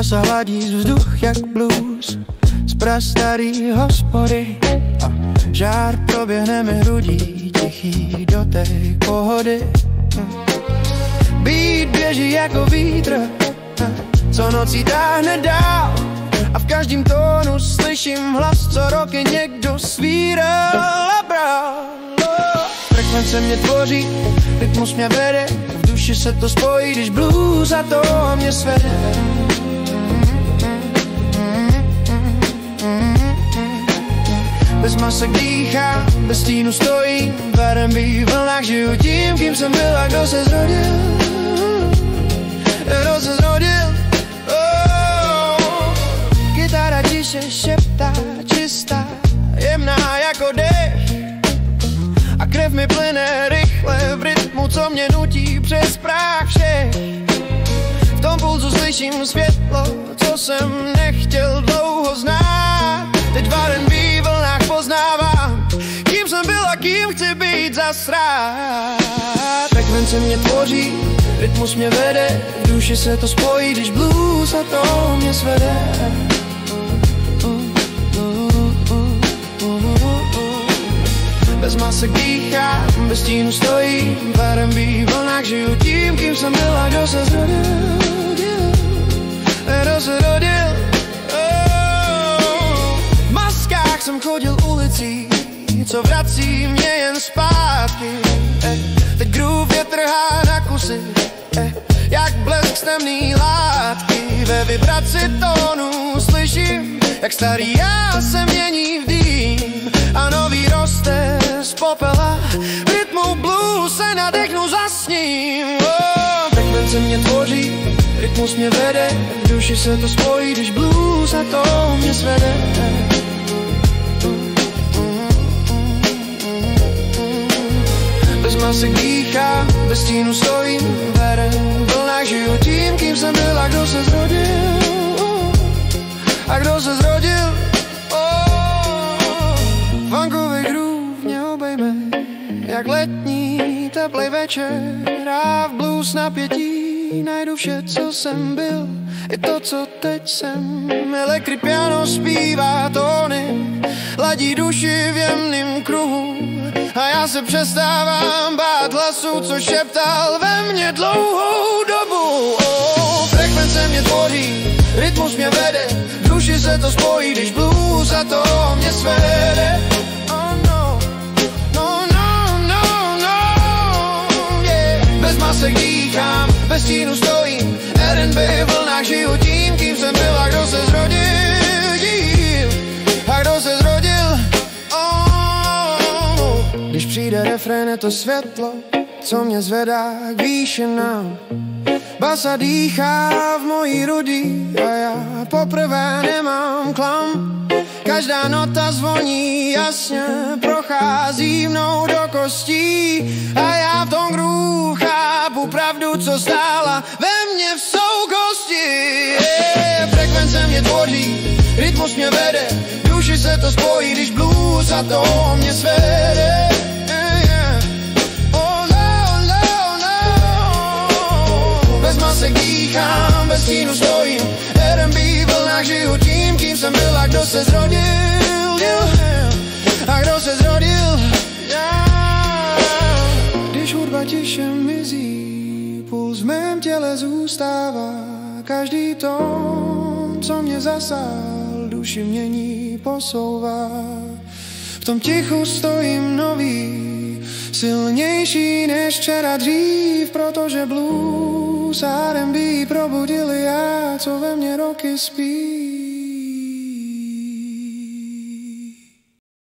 Basa hladí vzduch jak blues z prastarý hospody a žár proběhne mi hrudí tichý do té pohody. Beat běží jako vítr, co nocí táhne dál a v každém tónu slyším hlas, co roky někdo svíral a bral. Frekvence mě tvoří, rytmus mě vede, v duši se to spojí, když blues a to mě svede. Bez masek dýchám, bez stínu stojím, v R&B vlnách žiju tím, kým jsem byl a kdo se zrodil. Kdo se zrodil? Oh. Kytara tiše šeptá, čistá, jemná jako dech a krev mi plyne rychle v rytmu, co mě nutí přes práh všech. V tom pulzu slyším světlo, co jsem nechtěl dlouho znát. Teď v R&B vlnách poznávám, kým jsem byl a kým chci být zas rád. Frekvence mě tvoří, rytmus mě vede, v duši se to spojí, když blues a to mě svede. Bez masek dýchám, bez stínu stojím, v R&B vlnách žiju tím, kým jsem byl a kdo se zrodil. Kdo se rodil? V maskách jsem chodil ulicí, co vrací mě jen zpátky. Teď groove je trhá na kusy, jak blesk z temný látky. Ve vibraci tónu slyším, jak starý já se mění v dým a nový roste z popela. V rytmu blues se nadechnu za sním. Frekvence mě tvoří, rytmus mě vede, v duši se to spojí, když blues a to mě svede. Bez masek dýchám, bez stínu stojím, v vlnách žiju tím, kým jsem byl a kdo se zrodil. A kdo se zrodil? Funkový groove mě obejme, jak letní teplej večer a v blues napětí najdu vše, co jsem byl, i to, co teď jsem. Elektrik piano zpívá tóny, ladí duši v jemným kruhu a já se přestávám bát hlasu, co šeptal ve mně dlouhou dobu. Frekvence mě tvoří, rytmus mě vede, v duši se to spojí, když blues a to mě svede. Bez masek dýchám, bez stínu stojím, R&B v vlnách žiju tím, kým jsem byl a kdo se zrodil. A kdo se zrodil? Když přijde refrén, je to světlo, co mě zvedá k výšinám. Basa dýchá v mojí hrudi a já poprvé nemám klam. Každá nota zvoní jasně, prochází mnou do kostí a já v tom groove chápu pravdu, co stála ve mně v soukosti. Frekvence mě tvoří, rytmus mě vede, v duši se to spojí, když blues a to mě svede. Bez masek dýchám, bez stínu stojím, R&B v vlnách žiju tím, kým jsem byl a kdo se zrodil. A kdo se zrodil? Když hudba tiše mizí, puls v mém těle zůstává, každý tón, co mě zasál, duši mění, posouvá. V tom tichu stojím nový, silnější než včera dřív, protože blues a R&B probudili já, co ve mně roky spí.